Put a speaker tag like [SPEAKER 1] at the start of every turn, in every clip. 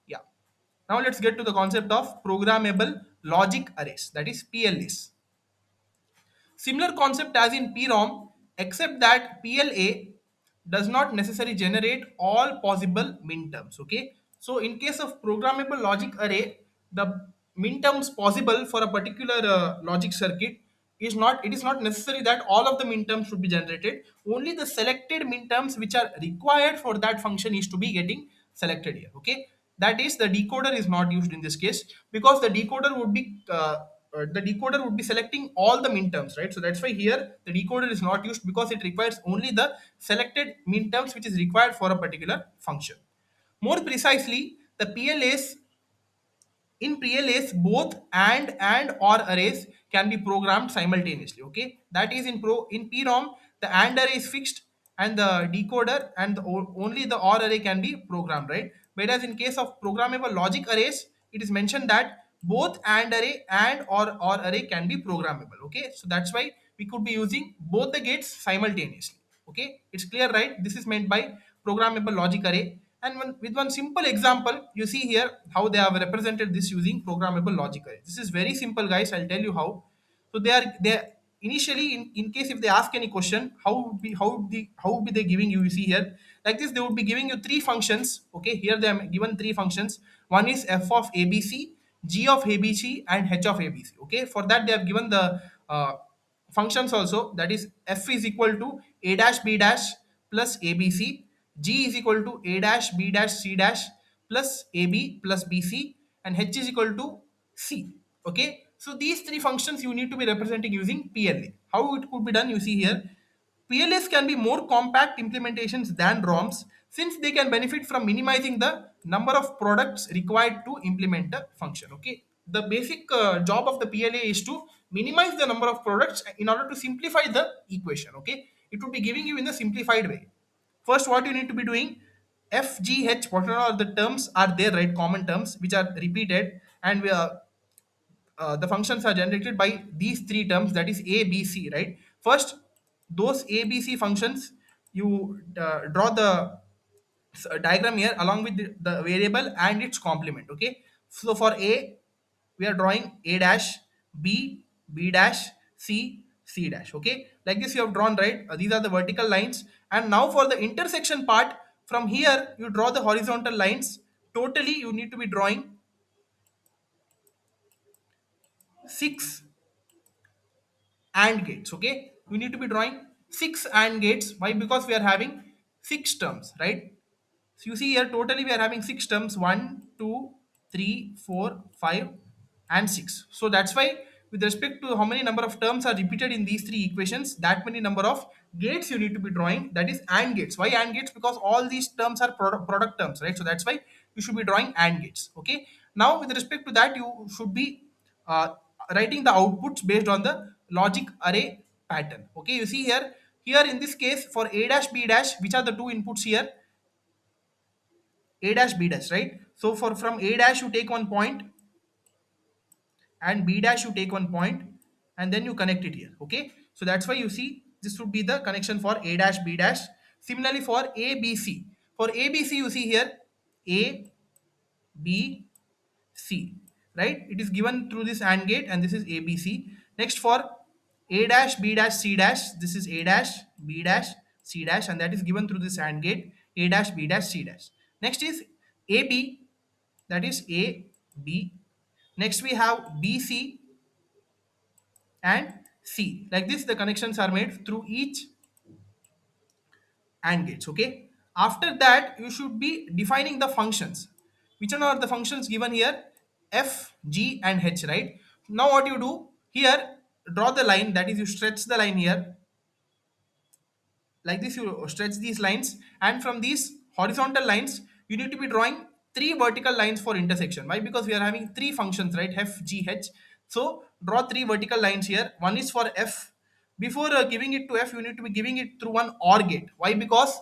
[SPEAKER 1] Yeah. Now let's get to the concept of programmable logic arrays, that is PLAs. Similar concept as in PROM, except that PLA does not necessarily generate all possible minterms. Okay, so in case of programmable logic array, the minterms possible for a particular logic circuit is not. It is not necessary that all of the minterms should be generated. Only the selected minterms which are required for that function is to be getting selected here. Okay, that is the decoder is not used in this case because the decoder would be selecting all the minterms, right? So that's why here the decoder is not used because it requires only the selected minterms which is required for a particular function. More precisely, the PLAs in PLAs, both and or arrays can be programmed simultaneously. Okay, that is in PROM, the AND array is fixed and the decoder and only the OR array can be programmed, right? Whereas in case of programmable logic arrays, it is mentioned that both AND array and or array can be programmable. Okay, so that's why we could be using both the gates simultaneously. Okay, it's clear, right? This is meant by programmable logic array. And with one simple example, you see here how they have represented this using programmable logic array. This is very simple, guys. I'll tell you how. So they initially in case if they ask any question, how would be they giving you? You see here like this, they would be giving you three functions. Okay, here they are given three functions. One is f of abc, g of abc, and h of abc. Okay, for that they have given the functions also, that is f is equal to a dash b dash plus abc, g is equal to a dash b dash c dash plus ab plus bc, and h is equal to c. Okay, so these three functions you need to be representing using PLA. How it could be done, you see here. PLAs can be more compact implementations than ROMs since they can benefit from minimizing the number of products required to implement a function. Okay, the basic job of the PLA is to minimize the number of products in order to simplify the equation. Okay, it would be giving you in the simplified way. First, what you need to be doing, F, G, H, whatever are the terms are there, right? Common terms which are repeated, and the functions are generated by these three terms, that is a b c, right? First, those a b c functions, you draw the diagram here along with the variable and its complement. Okay, so for a we are drawing a dash, b b dash, c c dash. Okay, like this you have drawn, right? These are the vertical lines, and now for the intersection part, from here you draw the horizontal lines. Totally you need to be drawing six and gates. Okay, we need to be drawing six and gates. Why? Because we are having six terms, right? So you see here totally we are having six terms: one, two, three, four, five, and six. So that's why with respect to how many number of terms are repeated in these three equations, that many number of gates you need to be drawing, that is and gates. Why and gates? Because all these terms are product terms, right? So that's why you should be drawing and gates. Okay, now with respect to that, you should be uh, writing the outputs based on the logic array pattern. Okay, you see here in this case for a dash b dash, which are the two inputs here? A dash b dash, right? So for from a dash you take one point and b dash you take one point, and then you connect it here. Okay, so that's why you see this would be the connection for a dash b dash. Similarly for abc, for abc you see here a b c, right? It is given through this AND gate, and this is ABC. Next for a dash b dash c dash, this is a dash b dash c dash, and that is given through this AND gate, a dash b dash c dash. Next is AB, that is a b. Next we have BC and C. Like this the connections are made through each AND gates. Okay, after that you should be defining the functions. Which one are the functions given here? F, G, and H, right? Now what you do here, draw the line, that is you stretch the line here. Like this you stretch these lines, and from these horizontal lines you need to be drawing three vertical lines for intersection. Why? Because we are having three functions, right? F, G, H. So draw three vertical lines here. One is for F. Before giving it to F, you need to be giving it through one OR gate. Why? Because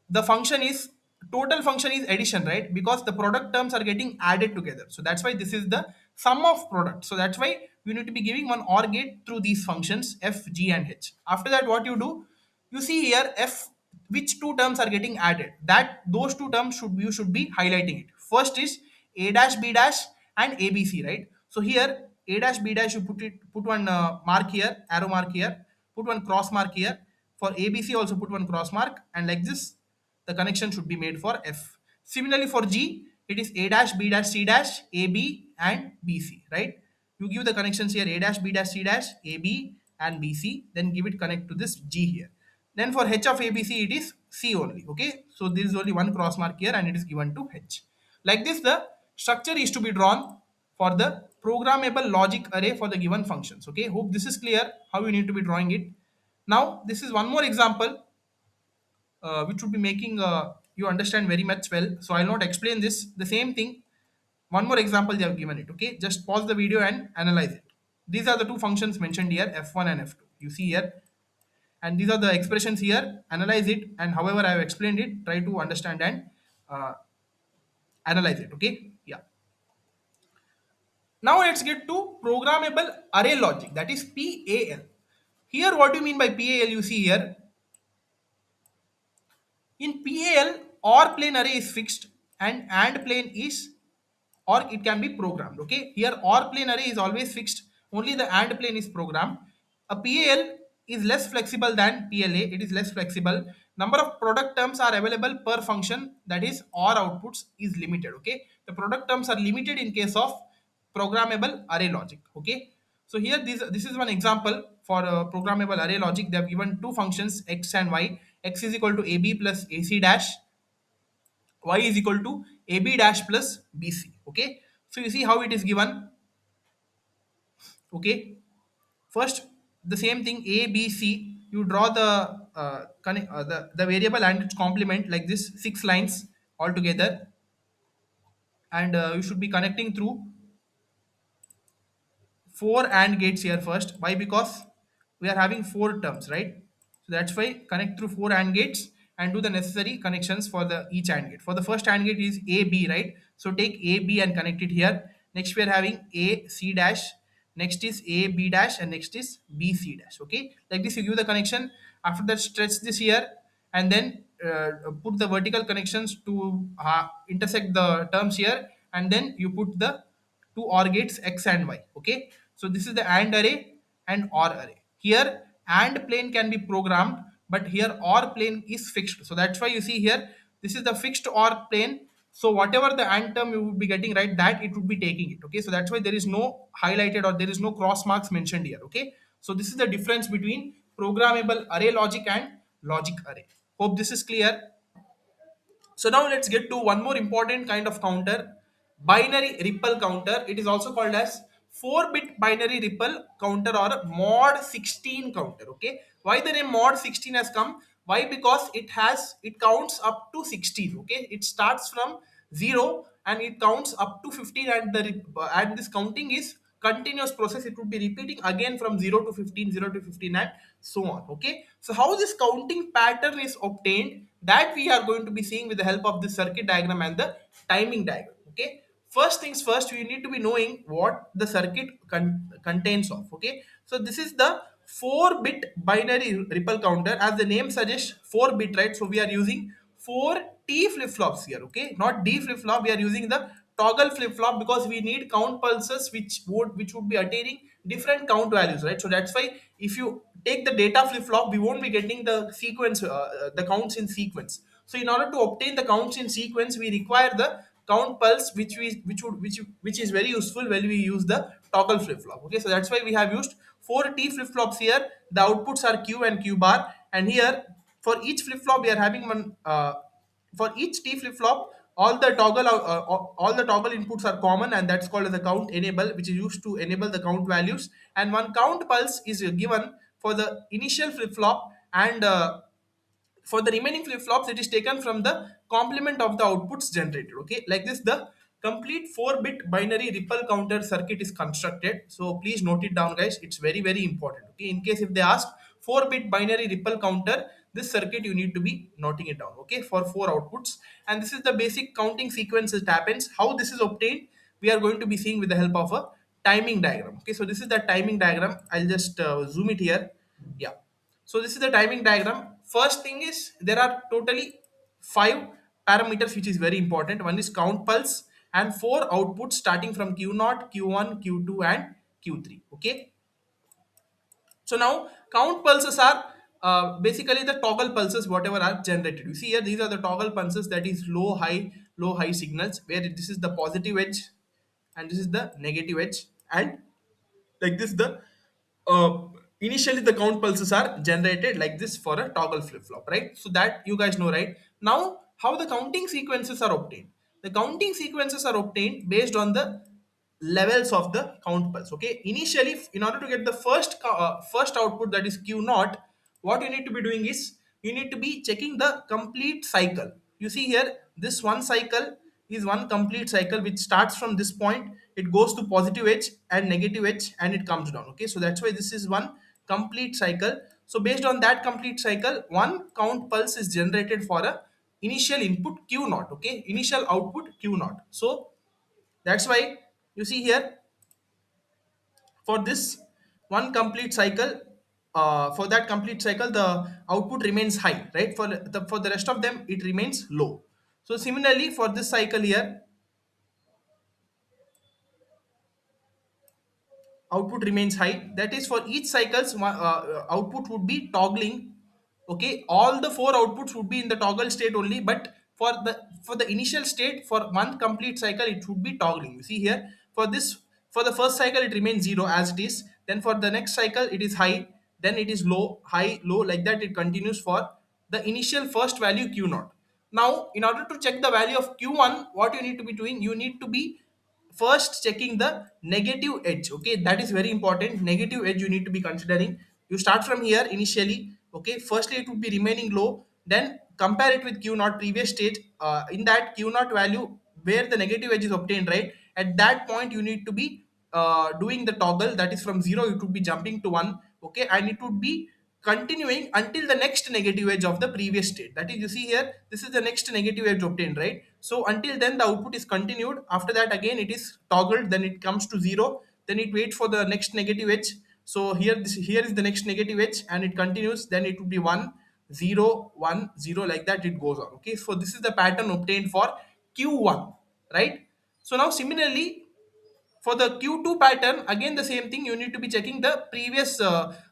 [SPEAKER 1] the function is total function is addition, right? Because the product terms are getting added together, so that's why this is the sum of product. So that's why you need to be giving one OR gate through these functions F, G, and H. After that what you do, you see here F, which two terms are getting added, that those two terms should you should be highlighting it. First is a dash b dash and abc, right? So here a dash b dash, you put one mark here, arrow mark here, put one cross mark here. For abc also put one cross mark, and like this the connection should be made for f. Similarly for g, it is a dash b dash c dash ab and bc, right? You give the connections here, a dash b dash c dash ab and bc, then give it connect to this g here. Then for h of abc, it is c only. Okay, so there is only one cross mark here and it is given to h. Like this the structure is to be drawn for the programmable logic array for the given functions. Okay, hope this is clear how you need to be drawing it. Now this is one more example which would be making you understand very much well. So I'll not explain this. The same thing, one more example they have given it. Okay, just pause the video and analyze it. These are the two functions mentioned here, f1 and f2. You see here, and these are the expressions here. Analyze it, and however I have explained it, try to understand and uh, analyze it. Okay, yeah. Now let's get to programmable array logic, that is PAL. Here, what do you mean by PAL? You see here, in PAL, OR plane array is fixed and AND plane is, or it can be programmed. Okay, here OR plane array is always fixed, only the AND plane is programmed. A PAL is less flexible than PLA, it is less flexible. Number of product terms are available per function, that is OR outputs is limited. Okay, the product terms are limited in case of programmable array logic. Okay, so here this is one example for programmable array logic. They have given two functions x and y. X is equal to ab plus ac dash, y is equal to ab dash plus bc. Okay, so you see how it is given. Okay, first the same thing, a b c, you draw the the variable and its complement like this, 6 lines altogether, and you should be connecting through four AND gates here first. Why? Because we are having four terms, right? So that's why connect through four AND gates and do the necessary connections for the each AND gate. For the first AND gate is AB, right? So take AB and connect it here. Next we are having AC dash. Next is AB dash, and next is BC dash. Okay, like this you give the connection. After that, stretch this here, and then put the vertical connections to intersect the terms here, and then you put the two OR gates x and y. Okay, so this is the AND array and OR array. Here AND plane can be programmed, but here OR plane is fixed. So that's why you see here, this is the fixed OR plane. So whatever the AND term you would be getting, right, that it would be taking it. Okay, so that's why there is no highlighted or there is no cross marks mentioned here. Okay, so this is the difference between programmable array logic and logic array. Hope this is clear. So now let's get to one more important kind of counter, binary ripple counter. It is also called as 4-bit binary ripple counter or mod 16 counter. Okay, why the name mod 16 has come? Why? Because it counts up to 16. Okay, it starts from 0 and it counts up to 15, and and this counting is continuous process. It would be repeating again from 0 to 15, 0 to 15, and so on. Okay, so how this counting pattern is obtained, that we are going to be seeing with the help of the circuit diagram and the timing diagram. Okay, first things first, we need to be knowing what the circuit contains of. Okay, so this is the 4-bit binary ripple counter. As the name suggests, 4-bit, right? So we are using 4 T flip-flops here. Okay, not D flip-flop, we are using the toggle flip-flop because we need count pulses which would be attaining different count values, right? So that's why if you take the data flip-flop, we won't be getting the sequence, the counts in sequence. So in order to obtain the counts in sequence, we require the count pulse, which is very useful when we use the toggle flip-flop. Okay, so that's why we have used 4 T flip-flops here. The outputs are Q and Q bar, and here for each flip-flop we are having one. For each T flip-flop, all the toggle inputs are common, and that's called as the count enable, which is used to enable the count values. And one count pulse is given for the initial flip-flop, and for the remaining flip-flops it is taken from the complement of the outputs generated. Okay, like this the complete 4-bit binary ripple counter circuit is constructed. So please note it down, guys, it's very very important. Okay, in case if they ask 4-bit binary ripple counter, this circuit you need to be noting it down. Okay, for 4 outputs, and this is the basic counting sequence that happens. How this is obtained, we are going to be seeing with the help of a timing diagram. Okay, so this is the timing diagram. I'll just zoom it here. Yeah, so this is the timing diagram. First thing is there are totally 5 parameters which is very important. One is count pulse and four outputs starting from Q0, Q1, Q2, and Q3. Okay. So now count pulses are basically the toggle pulses whatever are generated. You see here, these are the toggle pulses, that is low high signals, where this is the positive edge and this is the negative edge, and like this the uh, initially the count pulses are generated like this for a toggle flip flop, right? So that you guys know, right? Now how the counting sequences are obtained. The counting sequences are obtained based on the levels of the count pulse. Okay, initially in order to get the first output, that is q naught, what you need to be doing is you need to be checking the complete cycle. You see here, this one cycle is one complete cycle which starts from this point, it goes to positive edge and negative edge and it comes down. Okay, so that's why this is one complete cycle. So based on that complete cycle, one count pulse is generated for a initial input q naught. Okay, initial output q naught. So that's why you see here, for this one complete cycle, for that complete cycle the output remains high, right? For the rest of them it remains low. So similarly for this cycle here, output remains high, that is for each cycles output would be toggling. Okay, all the four outputs would be in the toggle state only, but for the initial state for one complete cycle it would be toggling. You see here, for this, for the first cycle it remains zero as it is, then for the next cycle it is high, then it is low, high, low, like that it continues for the initial first value q naught. Now in order to check the value of q1, what you need to be doing, you need to be first checking the negative edge. Okay, that is very important. Negative edge you need to be considering. You start from here initially. Okay, firstly it would be remaining low, then compare it with q naught previous state. In that q naught value where the negative edge is obtained, right, at that point you need to be doing the toggle, that is from 0 it would be jumping to 1. Okay, and it would be continuing until the next negative edge of the previous state. That is, you see here, this is the next negative edge obtained, right? So until then the output is continued. After that again it is toggled, then it comes to 0, then it waits for the next negative edge. So here is the next negative edge and it continues, then it would be 1 0 1 0, like that it goes on. Okay, so this is the pattern obtained for q1, right? So now similarly for the q2 pattern, again the same thing, you need to be checking the previous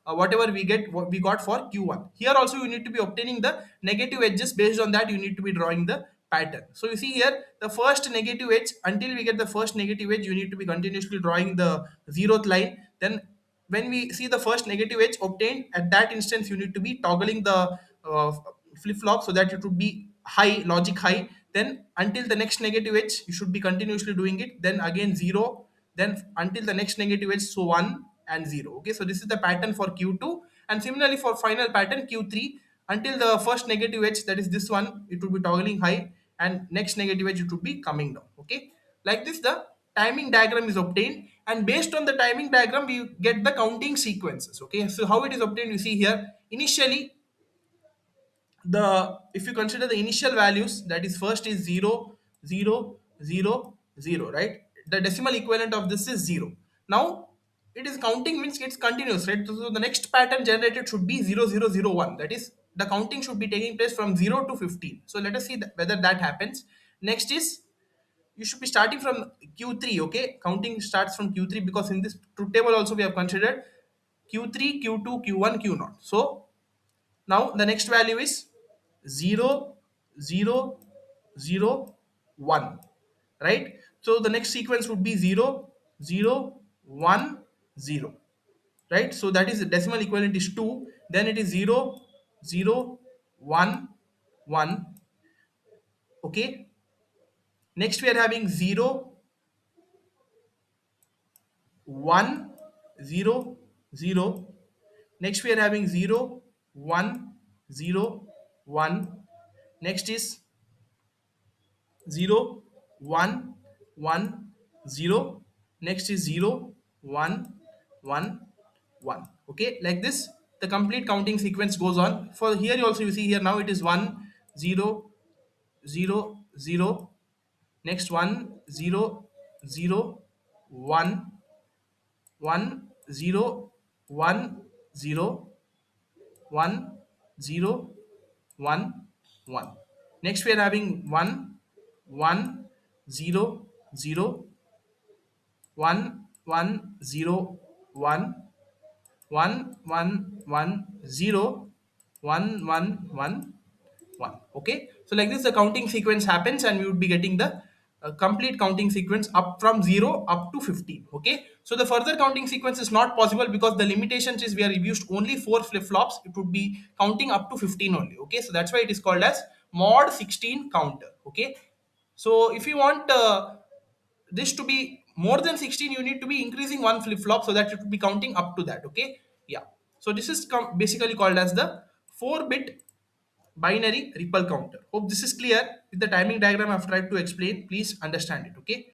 [SPEAKER 1] whatever what we got for q1. Here also you need to be obtaining the negative edges. Based on that you need to be drawing the pattern. So you see here, the first negative edge, until we get the first negative edge you need to be continuously drawing the zeroth line. Then when we see the first negative edge obtained, at that instance you need to be toggling the flip flop so that it would be high, logic high. Then until the next negative edge you should be continuously doing it, then again 0, then until the next negative edge, so 1 and 0. Okay, so this is the pattern for q2. And similarly for final pattern q3, until the first negative edge, that is this one, it will be toggling high, and next negative edge it will be coming down. Okay, like this the timing diagram is obtained, and based on the timing diagram we get the counting sequences. Okay, so how it is obtained, you see here, initially the, if you consider the initial values, that is first is 0 0 0 0, right? The decimal equivalent of this is 0. Now it is counting, means it's continuous, right? So the next pattern generated should be 0001, that is the counting should be taking place from 0 to 15. So let us see whether that happens. Next is, you should be starting from q3. Okay, counting starts from q3 because in this truth table also we have considered q3 q2 q1 q0. So now the next value is 0 0 0 1, right? So the next sequence would be 0 0 1 0, right? So that is the decimal equivalent is 2, then it is 0 0 1 1. Okay, next we are having 0 1 0 0. Next we are having 0 1 0 1. Next is 0 1 1 0. Next is 0 1 1 1. Okay, like this the complete counting sequence goes on. For here you also, you see here, now it is 1 0 0 0. Next 1 0 0 1 1 0 1 0 1 0 1 1. Next we are having 1 1 0 0 1 1 0 1 1 1 1 0 1 1 1 1. Okay, so like this the counting sequence happens, and we would be getting the complete counting sequence up from 0 up to 15. Okay, so the further counting sequence is not possible because the limitations is we are used only 4 flip-flops. It would be counting up to 15 only. Okay, so that's why it is called as mod 16 counter. Okay, so if you want this to be more than 16, you need to be increasing one flip-flop so that it will be counting up to that. Okay, yeah, so this is basically called as the 4-bit binary ripple counter. Hope this is clear. With the timing diagram I've tried to explain, please understand it. Okay.